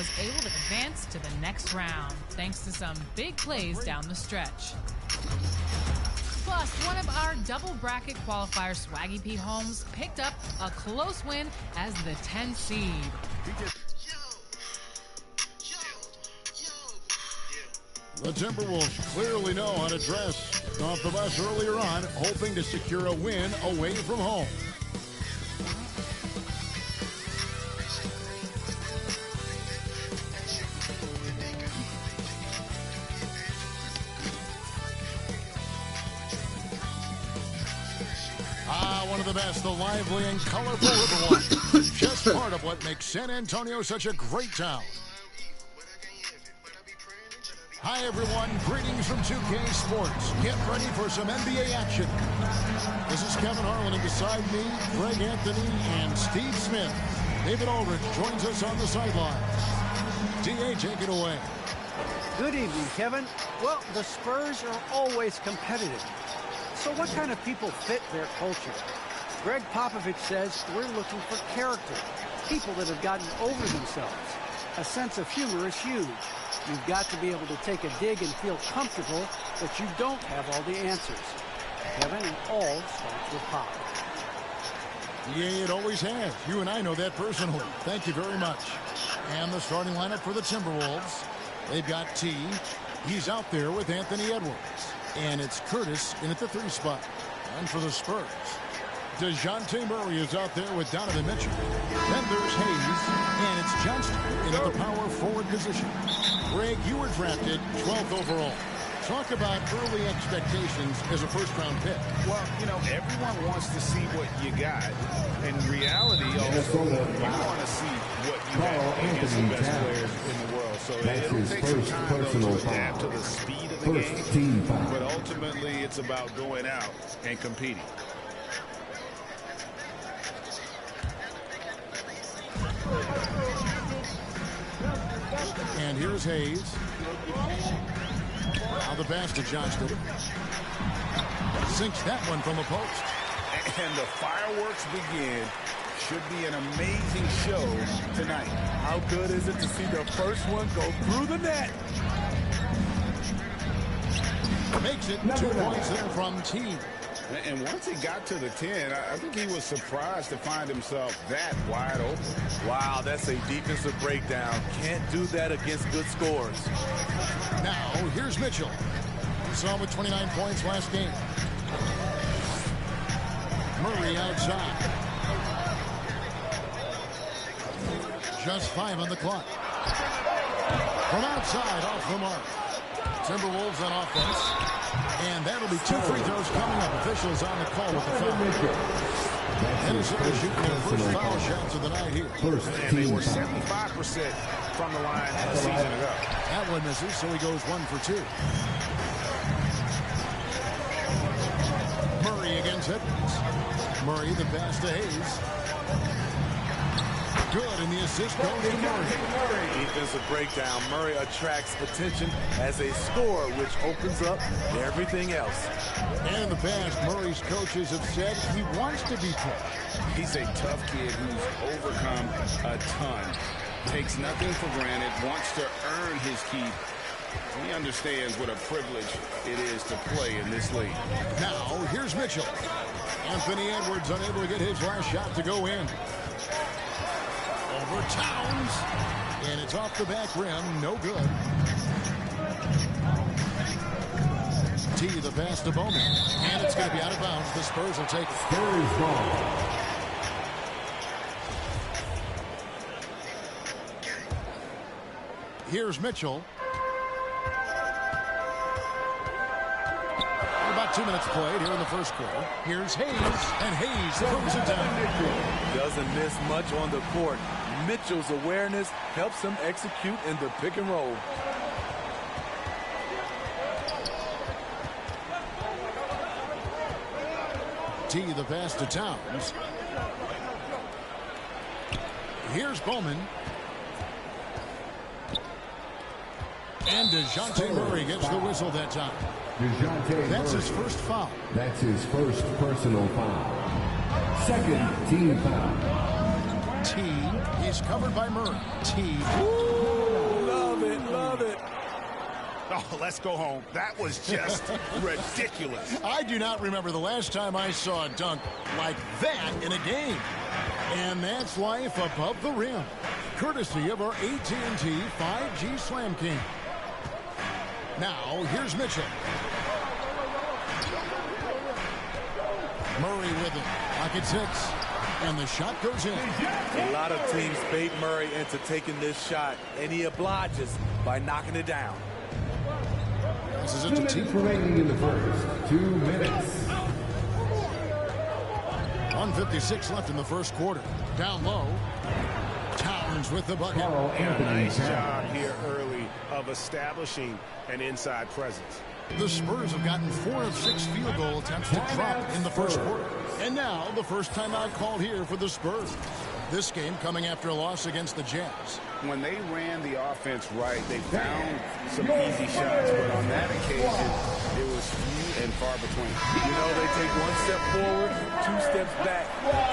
was able to advance to the next round, thanks to some big plays down the stretch. Plus, one of our double bracket qualifier Swaggy P. Holmes picked up a close win as the 10 seed. The Timberwolves clearly know how to dress. Off the bus earlier on, hoping to secure a win away from home. One of the best, the lively and colorful Riverwalk. Just part of what makes San Antonio such a great town. Hi, everyone. Greetings from 2K Sports. Get ready for some NBA action. This is Kevin Harlan, and beside me, Greg Anthony and Steve Smith. David Aldridge joins us on the sideline. D.A., take it away. Good evening, Kevin. Well, the Spurs are always competitive. So what kind of people fit their culture? Greg Popovich says we're looking for character, people that have gotten over themselves. A sense of humor is huge. You've got to be able to take a dig and feel comfortable that you don't have all the answers. Kevin, it all starts with Pop. Yeah, it always has. You and I know that personally. Thank you very much. And the starting lineup for the Timberwolves. They've got T. He's out there with Anthony Edwards. And it's Curtis in at the 3 spot. And for the Spurs, DeJounte Murray is out there with Donovan Mitchell. Then there's Hayes, and it's Johnston in at the power forward position. Greg, you were drafted 12th overall. Talk about early expectations as a first-round pick. Well, you know, everyone wants to see what you got. In reality, also, you want to see what you got against the best players in the world. So it'll take some time to adapt to the speed of the game. But ultimately, it's about going out and competing. And here's Hayes. Now the pass to Johnston. Sinks that one from the post. And the fireworks begin. Should be an amazing show tonight. How good is it to see the first one go through the net? Makes it 2 points there from T. And once he got to the 10, I think he was surprised to find himself that wide open. Wow, that's a defensive breakdown. Can't do that against good scores. Now, here's Mitchell. We saw him with 29 points last game. Murray outside. Just 5 on the clock. From outside, off the mark. Timberwolves on offense. And that'll be 2 free throws coming up. Officials on the call with the foul. Minnesota shooting their first foul shots of the night here. And they were 75% from the line a season ago. That one misses, so he goes 1 for 2. Murray against Edwards. Murray the pass to Hayes. Good, and the assist goes to Murray. Defensive breakdown. Murray attracts attention as a scorer, which opens up everything else. And in the past, Murray's coaches have said he wants to be pushed. He's a tough kid who's overcome a ton. Takes nothing for granted, wants to earn his keep. He understands what a privilege it is to play in this league. Now, here's Mitchell. Anthony Edwards unable to get his last shot to go in. Over Towns, and it's off the back rim, no good. T, the pass to Bowman, and it's going to be out of bounds. The Spurs will take it. Spurs ball. Here's Mitchell. About 2 minutes played here in the first quarter. Here's Hayes, and Hayes throws it down. Doesn't miss much on the court. Mitchell's awareness helps him execute in the pick and roll. T, the pass to Towns. Here's Bowman. And DeJounte Murray gets the whistle that time. That's his first foul. That's his first personal foul. Second team foul. T, he's covered by Murray. T, ooh, Oh, let's go home. That was just ridiculous. I do not remember the last time I saw a dunk like that in a game. And that's life above the rim, courtesy of our AT&T 5G Slam King. Now, here's Mitchell. Murray with it. Pocket 6. And the shot goes in. A lot of teams bait Murray into taking this shot, and he obliges by knocking it down. This is 2 it to minutes T. remaining in the first. 2 minutes. 1:56 left in the first quarter. Down low. Towns with the bucket. Nice job here early of establishing an inside presence. The Spurs have gotten 4 of 6 field goal attempts to drop in the first quarter. And now the first timeout called here for the Spurs. This game coming after a loss against the Jazz. When they ran the offense right, they found some easy shots, but on that occasion, it was few and far between. You know, they take 1 step forward, 2 steps back,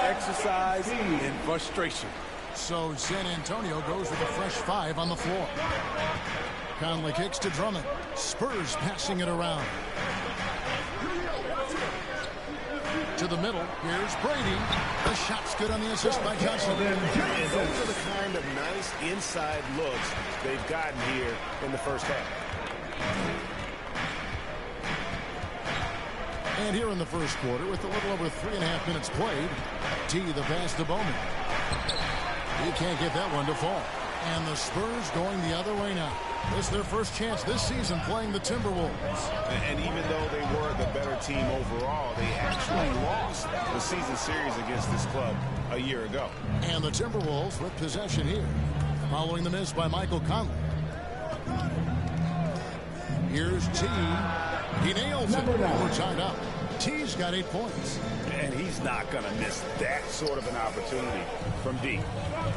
exercise and frustration. So San Antonio goes with a fresh 5 on the floor. Conley kicks to Drummond. Spurs passing it around. To the middle. Here's Brady. The shot's good on the assist by Johnson. And those are the kind of nice inside looks they've gotten here in the first half. And here in the first quarter, with a little over 3.5 minutes played, T the pass to Bowman. He can't get that one to fall. And the Spurs going the other way now. It's their first chance this season playing the Timberwolves. And even though they were the better team overall, they actually lost the season series against this club a year ago. And the Timberwolves with possession here, following the miss by Michael Conley. Here's T. He nails it. We're tied up. T's got 8 points. And he's not going to miss that sort of an opportunity from deep.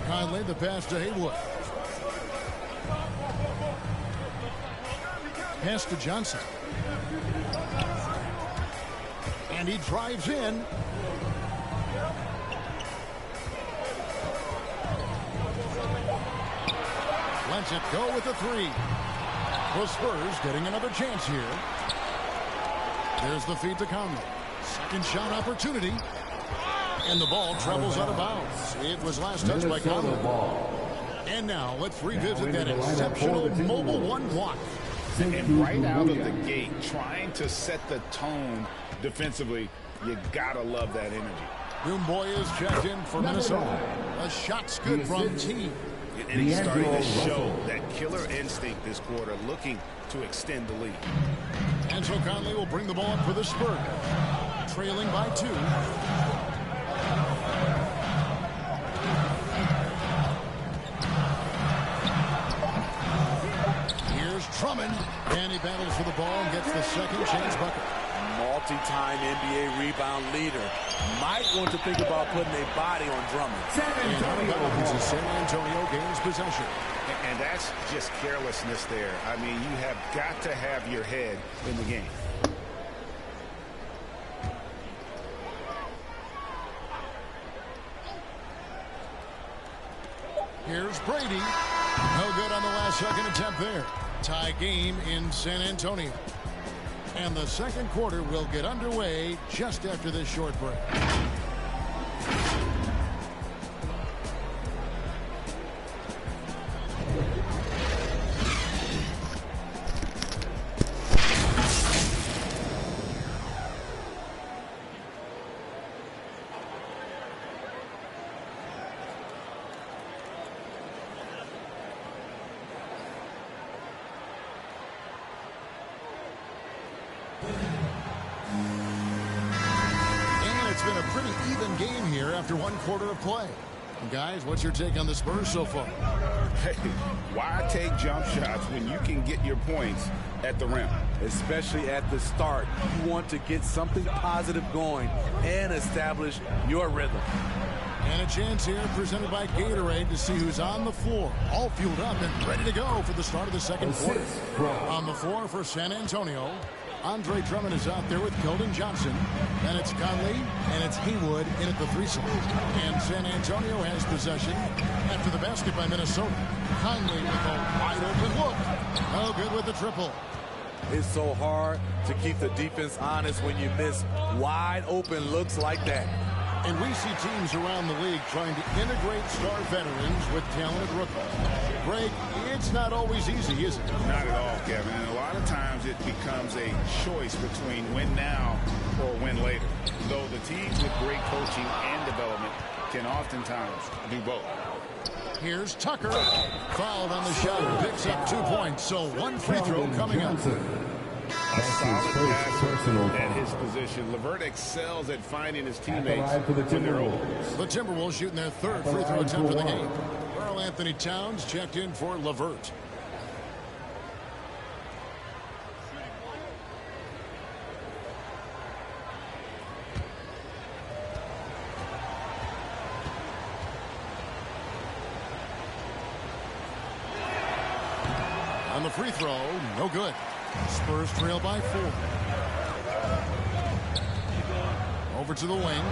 Conley the pass to Haywood. Pass to Johnson. And he drives in. Lets it go with the 3. The Spurs getting another chance here. There's the feed to Conley. Second shot opportunity. And the ball travels out of bounds. It was last touched by Conley. And now let's revisit that exceptional mobile 1 block. And right out of the gate, trying to set the tone defensively, you gotta love that energy. Doumbouya is checked in for Minnesota. A shot's good from T. And he's starting to show that killer instinct this quarter, looking to extend the lead. And so Conley will bring the ball up for the Spurs. Trailing by 2. Drummond, and he battles for the ball and gets the second chance bucket. Multi-time NBA rebound leader. Might want to think about putting a body on Drummond. San Antonio gains possession. And that's just carelessness there. I mean, you have got to have your head in the game. Here's Brady. No good on the last second attempt there. Tie game in San Antonio. And the second quarter will get underway just after this short break. It's been a pretty even game here after 1 quarter of play. Guys, what's your take on the Spurs so far? Hey, why take jump shots when you can get your points at the rim? Especially at the start. You want to get something positive going and establish your rhythm. And a chance here presented by Gatorade to see who's on the floor. All fueled up and ready to go for the start of the second quarter. On the floor for San Antonio, Andre Drummond is out there with Keldon Johnson. Then it's Conley, and it's Haywood in at the 3 slot. And San Antonio has possession after the basket by Minnesota. Conley with a wide open look. Oh, good with the triple. It's so hard to keep the defense honest when you miss wide open looks like that. And we see teams around the league trying to integrate star veterans with talented rookies. Greg, it's not always easy, is it? Not at all, Kevin. And a lot of times it becomes a choice between win now or win later. Though the teams with great coaching and development can oftentimes do both. Here's Tucker. Fouled on the shot. Picks up 2 points. So one free throw coming up. A solid passer at his position. LeVert excels at finding his teammates when they're open. The Timberwolves shooting their third free throw attempt of the game. Karl-Anthony Towns checked in for LeVert. On the free throw, no good. Spurs trail by 4. Over to the wing.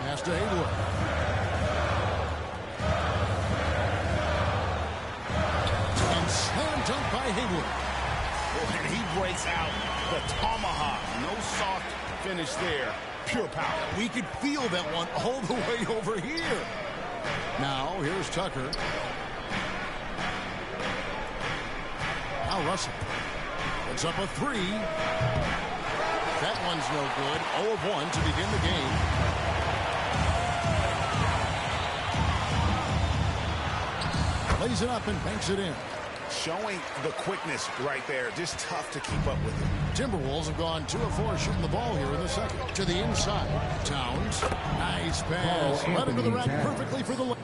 Pass to Haywood. And slam dunk by Haywood. And he breaks out the tomahawk. No soft finish there. Pure power. We could feel that one all the way over here. Now, here's Tucker. Now Russell. Puts up a 3. That one's no good. 0 of 1 to begin the game. Lays it up and banks it in. Showing the quickness right there. Just tough to keep up with him. Timberwolves have gone 2 of 4 shooting the ball here in the second. To the inside. Towns. Nice pass. Led him to the rack perfectly for the...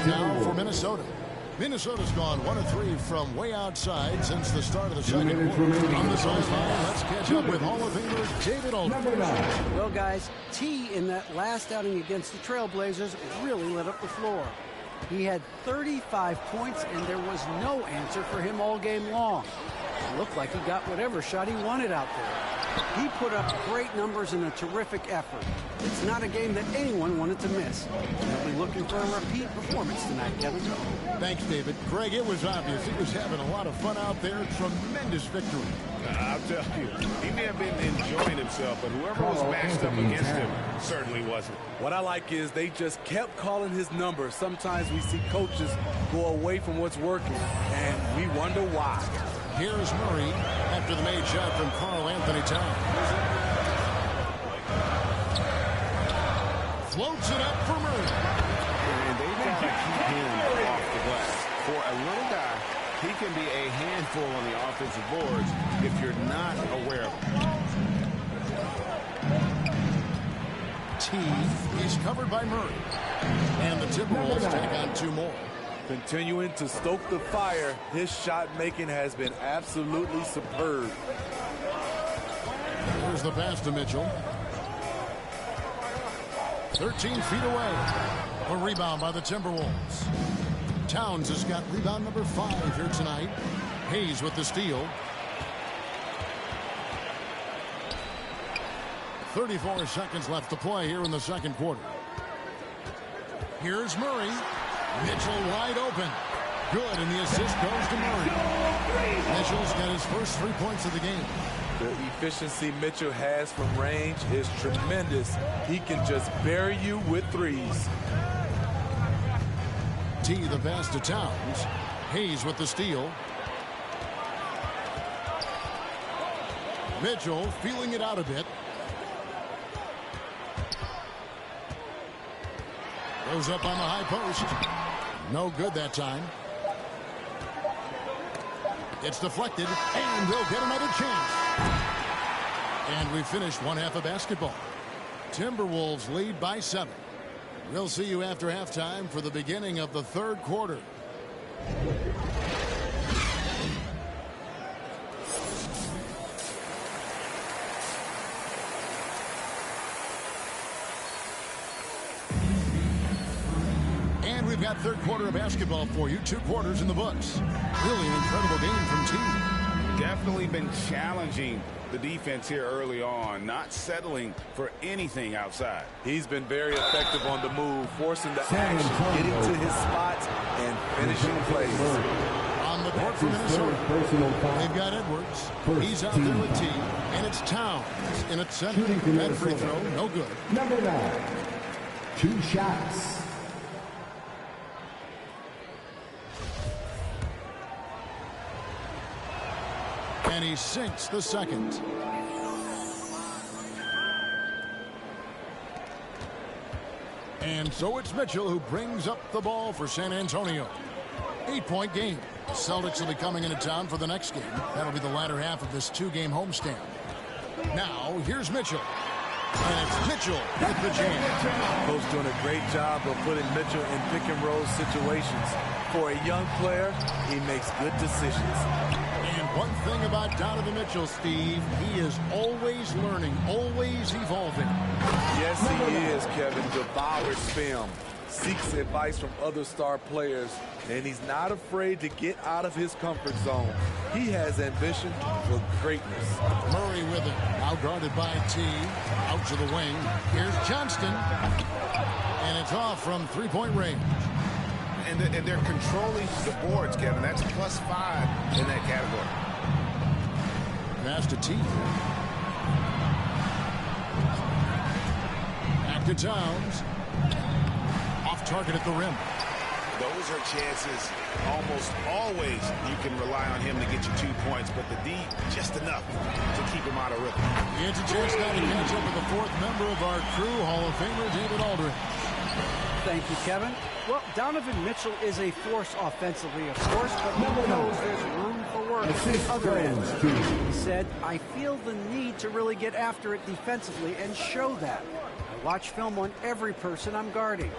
Now for Minnesota. Minnesota's gone 1 of 3 from way outside since the start of the second quarter. On the sideline, let's catch up with Hall of Famer David Aldridge. Well, guys, T in that last outing against the Trailblazers really lit up the floor. He had 35 points, and there was no answer for him all game long. It looked like he got whatever shot he wanted out there. He put up great numbers and a terrific effort. It's not a game that anyone wanted to miss. We'll be looking for a repeat performance tonight, Kevin. Thanks, David. Greg, it was obvious. He was having a lot of fun out there. Tremendous victory. I'll tell you, he may have been enjoying himself, but whoever was matched up against him certainly wasn't. What I like is they just kept calling his number. Sometimes we see coaches go away from what's working, and we wonder why. Here's Murray after the made shot from Karl-Anthony Towns. Floats it up for Murray. And they've got to keep him off the glass. For a little guy, he can be a handful on the offensive boards if you're not aware of him. T is covered by Murray. And the Timberwolves take on 2 more. Continuing to stoke the fire, his shot making has been absolutely superb. Here's the pass to Mitchell. 13 feet away. A rebound by the Timberwolves. Towns has got rebound number 5 here tonight. Hayes with the steal. 34 seconds left to play here in the second quarter. Here's Murray. Mitchell wide open. Good, and the assist goes to Murray. Mitchell's got his first 3 points of the game. The efficiency Mitchell has from range is tremendous. He can just bury you with threes. T the pass to Towns. Hayes with the steal. Mitchell feeling it out a bit. Goes up on the high post. No good that time. It's deflected, and they'll get another chance. And we finished one half of basketball. Timberwolves lead by 7. We'll see you after halftime for the beginning of the third quarter. And we've got third quarter of basketball for you. 2 quarters in the books. Really an incredible game from T. definitely been challenging the defense here early on, not settling for anything outside. He's been very effective on the move, forcing the action, getting to his spots, and finishing plays. On the court for Minnesota, they've got Edwards. He's out there with T, and it's Towns in at center. That free throw, no good. Number 9, 2 shots. And he sinks the second. And so it's Mitchell who brings up the ball for San Antonio. 8-point game. Celtics will be coming into town for the next game. That'll be the latter half of this 2-game homestand. Now, here's Mitchell. And it's Mitchell with the jam. Coach doing a great job of putting Mitchell in pick-and-roll situations. For a young player, he makes good decisions. And one thing about Donovan Mitchell, Steve, he is always learning, always evolving. Yes, he is, Kevin. Devours film, seeks advice from other star players, and he's not afraid to get out of his comfort zone. He has ambition for greatness. Murray with it, now guarded by T, out to the wing. Here's Johnston, and it's off from three-point range. And they're controlling the boards, Kevin. That's +5 in that category. Pass to T. Back to Towns. Off target at the rim. Those are chances almost always you can rely on him to get you 2 points, but the D, just enough to keep him out of rhythm. He gets a chance now to catch up with the fourth member of our crew, Hall of Famer David Aldridge. Thank you, Kevin. Well, Donovan Mitchell is a force offensively, of course, but he knows there's room for work at the other end. He said, I feel the need to really get after it defensively and show that. I watch film on every person I'm guarding.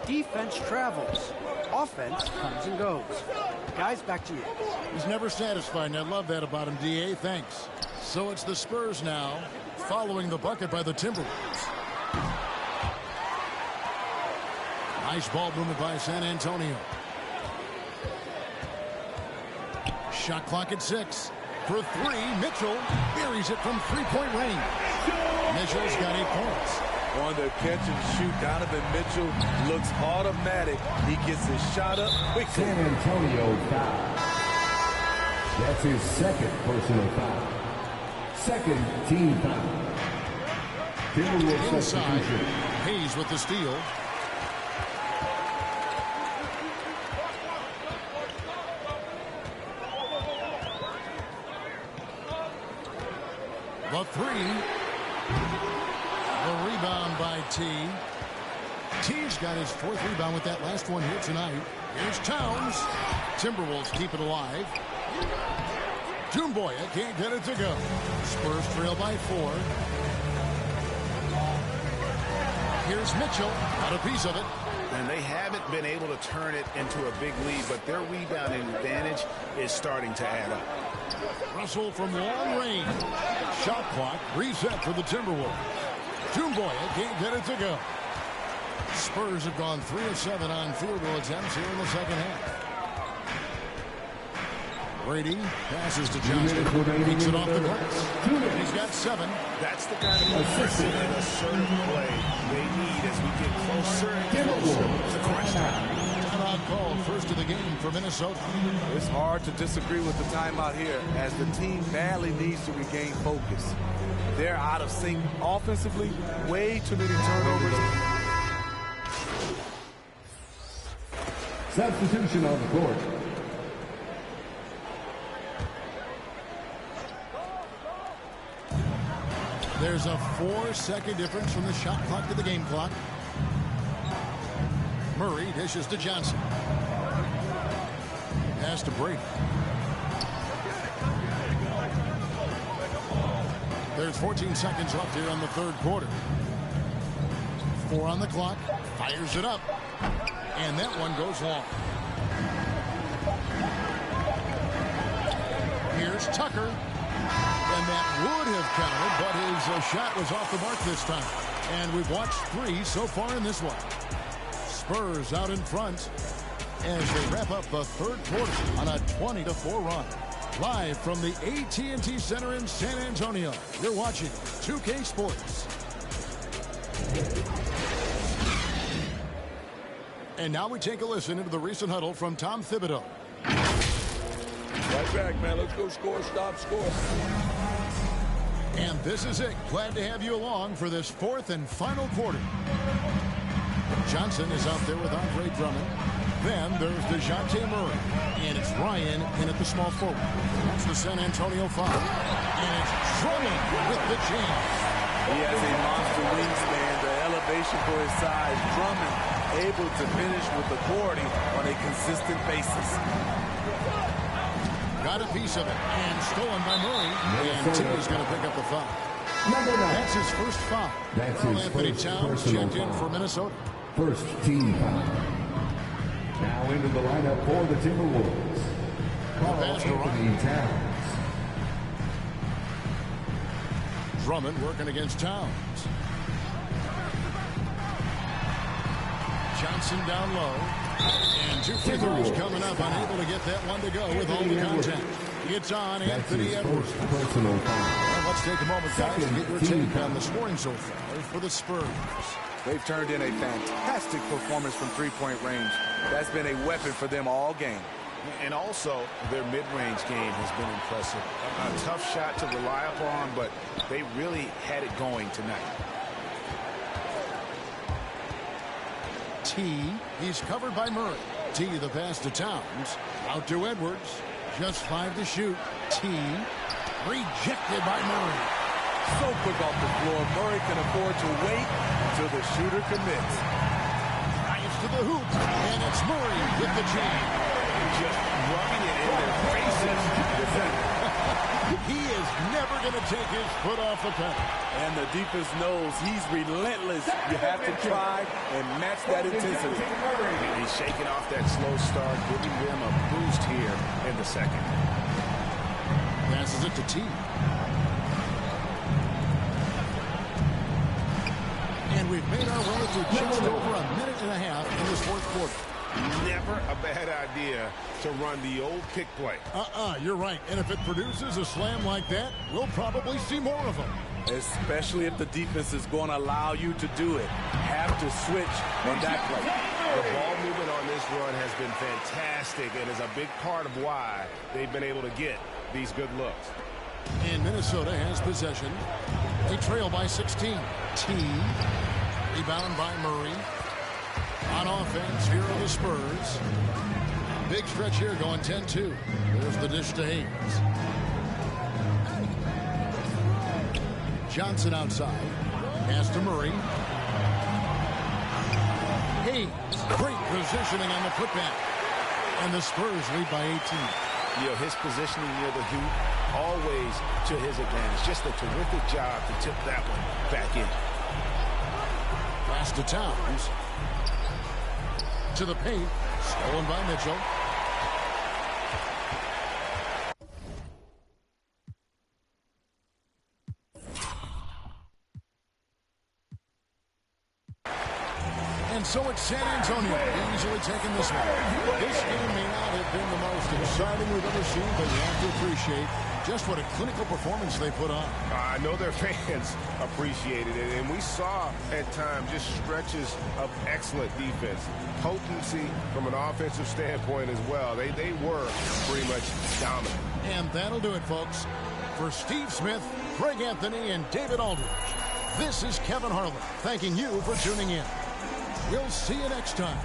Defense travels. Offense comes and goes. Guys, back to you. He's never satisfied, and I love that about him, D.A. Thanks. So it's the Spurs now, following the bucket by the Timberwolves. Nice ball movement by San Antonio. Shot clock at 6. For 3, Mitchell buries it from three-point range. Mitchell's got 8 points. On the catch and shoot, Donovan Mitchell looks automatic. He gets his shot up quickly. San Antonio foul. That's his second personal foul. Second team foul. Timberwolves Inside, substitution. Hayes with the steal. The 3. The rebound by T. T's got his 4th rebound with that last one here tonight. Here's Towns. Timberwolves keep it alive. Doumbouya can't get it to go. Spurs trail by 4. Here's Mitchell. Got a piece of it. And they haven't been able to turn it into a big lead, but their rebounding advantage is starting to add up. Russell from long range. Shot clock reset for the Timberwolves. Doumbouya can't get it to go. Spurs have gone 3 of 7 on field goal attempts here in the second half. Brady passes to Johnston. Takes it off the glass. He's got 7. That's the kind of aggressive and assertive play they need as we get closer and closer to crunch time. Timeout called first of the game for Minnesota. It's hard to disagree with the timeout here as the team badly needs to regain focus. They're out of sync offensively, way too many turnovers. Substitution on the court. There's a 4-second difference from the shot clock to the game clock. Murray dishes to Johnson. Pass to Brady. There's 14 seconds left here on the third quarter. 4 on the clock. Fires it up. And that one goes long. Here's Tucker. And that would have counted, but his shot was off the mark this time. And we've watched 3 so far in this one. Spurs out in front as they wrap up the third quarter on a 20-4 run. Live from the AT&T Center in San Antonio, you're watching 2K Sports. And now we take a listen into the recent huddle from Tom Thibodeau. Right back, man. Let's go score, stop, score. And this is it. Glad to have you along for this fourth and final quarter. Johnson is out there with Andre Drummond. Then there's DeJounte Murray. And it's Ryan in at the small forward. That's the San Antonio foul. And it's Drummond with the jam. He has a monster wingspan, the elevation for his size. Drummond able to finish with authority on a consistent basis. Got a piece of it. And stolen by Murray. And T is going to pick up the foul. That's his first foul. That's Karl his Anthony first Towns personal checked in foul. for Minnesota. First team foul. Now into the lineup for the Timberwolves. Karl Anthony Towns. Drummond working against Towns. Johnson down low. And two free throws coming up. Unable to get that one to go with all the contact. It's on Anthony Edwards. Personal foul. Well, let's take a moment, guys, to get your take on the scoring so far for the Spurs. They've turned in a fantastic performance from three-point range. That's been a weapon for them all game. And also, their mid-range game has been impressive. A tough shot to rely upon, but they really had it going tonight. T, he's covered by Murray. T, the pass to Towns. Out to Edwards. Just 5 to shoot. T, rejected by Murray. So quick off the floor, Murray can afford to wait until the shooter commits. Drives to the hoop, and it's Murray with the jam. Just rubbing it in their faces. He is never going to take his foot off the pedal. And the defense knows he's relentless. You have to try and match that intensity. He's shaking off that slow start, giving them a boost here in the second. Passes it to T. And we've made our way through just over a minute and a half in this fourth quarter. Never a bad idea to run the old pick play. You're right. And if it produces a slam like that, we'll probably see more of them. Especially if the defense is going to allow you to do it. Have to switch on that play. The ball movement on this run has been fantastic and is a big part of why they've been able to get these good looks. And Minnesota has possession. They trail by 16. T. Rebound by Murray. On offense, here are the Spurs. Big stretch here going 10-2. There's the dish to Hayes. Johnson outside. Pass to Murray. Hayes. Great positioning on the putback. And the Spurs lead by 18. You know, his positioning near the hoop, always to his advantage. Just a terrific job to tip that one back in. Pass to Towns. To the paint. Stolen by Mitchell. And so it's San Antonio easily taking this one. This game may not have been the most exciting we've ever seen, but you have to appreciate just what a clinical performance they put on. I know their fans appreciated it, and we saw at times just stretches of excellent defense. Potency from an offensive standpoint as well. They were pretty much dominant. And that'll do it, folks. For Steve Smith, Greg Anthony, and David Aldridge, this is Kevin Harlan thanking you for tuning in. We'll see you next time.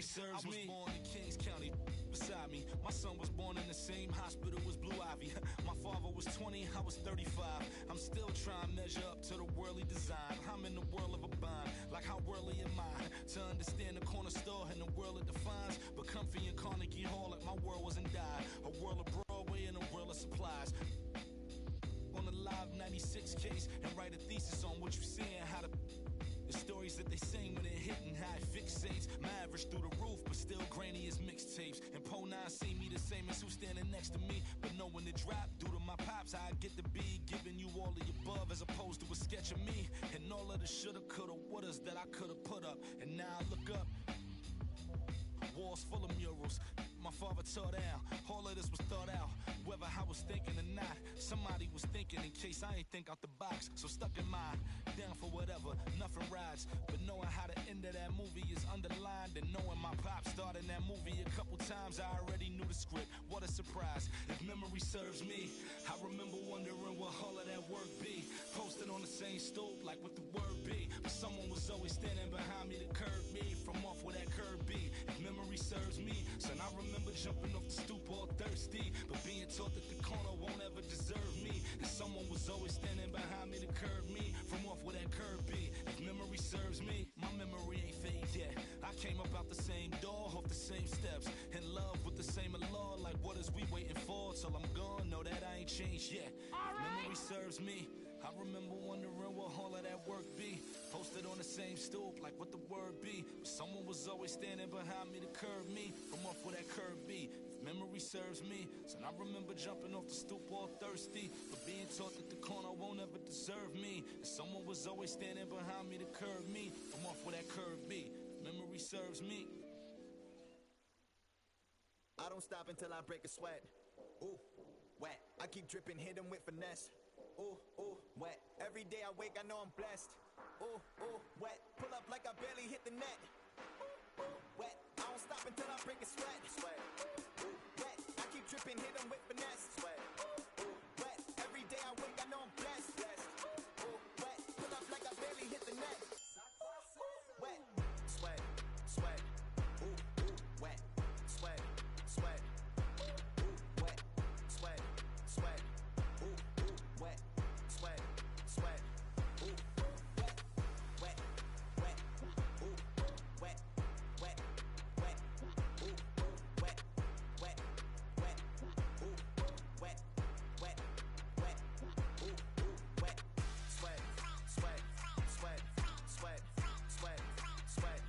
Serves me. I was born in Kings County, beside me. My son was born in the same hospital as Blue Ivy. My father was 20, I was 35. I'm still trying to measure up to the worldly design. I'm in the world of a bind, like how worldly am I? To understand the corner store and the world it defines. But comfy in Carnegie Hall, like my world wasn't died. A world of Broadway and a world of supplies. On the live 96 case and write a thesis on what you see and how to. The stories that they sing when they're hitting high fixates. My average through the roof, but still grainy as mixtapes. And Po 9 see me the same as who's standing next to me. But knowing the drop due to my pops, how I get to be giving you all of the above as opposed to a sketch of me. And all of the shoulda, coulda, wouldas that I coulda put up. And now I look up. Walls full of murals, my father tore down. All of this was thought out, whether I was thinking or not. Somebody was thinking in case I ain't think out the box. So stuck in mind, down for whatever, nothing rides. But knowing how the end of that movie is underlined, and knowing my pop starred in that movie a couple times, I already knew the script. What a surprise, if memory serves me. I remember wondering what all of that work be. Posted on the same stoop, like what the word be. But someone was always standing behind me to curb me from off where that curb be. If memory serves me, son, I remember jumping off the stoop all thirsty, but being taught that the corner won't ever deserve me. And someone was always standing behind me to curb me from off where that curb be. If memory serves me, my memory ain't fade yet. I came up out the same door, off the same steps, in love with the same law. Like what is we waiting for till I'm gone? Know that I ain't changed yet. If memory serves me, I remember wondering what all of that work be. Posted on the same stoop, like what the word be. But someone was always standing behind me to curb me from off where that curb be. If memory serves me, so I remember jumping off the stoop all thirsty, but being taught that the corner won't ever deserve me. And someone was always standing behind me to curb me from off where that curb be. If memory serves me. I don't stop until I break a sweat. Ooh, wet. I keep dripping, hit 'em with finesse. Ooh, ooh, wet. Every day I wake, I know I'm blessed. Ooh, ooh, wet. Pull up like I barely hit the net. Ooh, ooh, wet. I don't stop until I break a sweat. Sweat. Ooh, wet. I keep dripping, hit 'em with finesse. Sweat. Ooh, ooh, wet. Every day I wake, I know I'm blessed. Blessed. Ooh, ooh, wet. Pull up like I barely hit the net. Wet. Sweat. Sweat. Ooh, ooh, wet. Sweat. Sweat. Ooh, ooh, wet. Sweat. Sweat. Ooh, ooh, wet. Sweat. Sweat. Ooh, ooh, wet. Wet. Wet. Ooh, ooh, wet. Wet. Wet. Ooh, ooh, wet. Wet. Wet. Ooh, ooh, wet. Wet. Wet. Ooh, ooh, wet. Sweat. Sweat. Sweat. Sweat. Sweat. Sweat.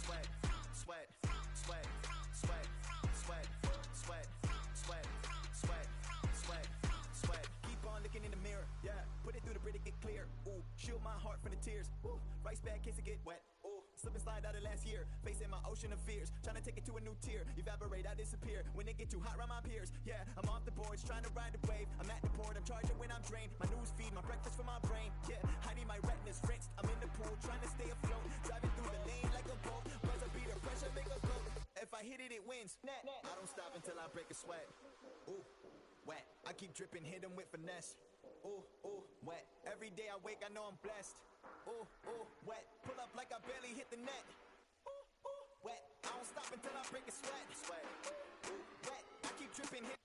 Sweat. Sweat. Sweat. Sweat. Sweat. Sweat. Sweat. Sweat. Sweat. Sweat. Keep on looking in the mirror, yeah. Put it through the Brita, get clear. Ooh, shield my heart from the tears. Ooh, rice bag case it get wet. Ooh, slip and slide out of last year. Facing my ocean of fears, trying to take it to a new tier. Evaporate, I disappear when it get too hot around my peers. Yeah, I'm off the boards, trying to ride the wave. I'm at the port, I'm charging when I'm drained. My news feed, my breakfast for my brain. Yeah, hiding my retinas rinsed. I'm in the pool, trying to stay afloat. Driving through the lane like a boat. Buzzer beater, pressure make a go. If I hit it, it wins. Nah, I don't stop until I break a sweat. Ooh, wet. I keep dripping, hit 'em with finesse. Ooh, ooh, wet. Every day I wake, I know I'm blessed. Ooh, ooh, wet. Pull up like I barely hit the net. Ooh, ooh, wet. I don't stop until I break a sweat. Sweat. Ooh, wet. I keep dripping, hit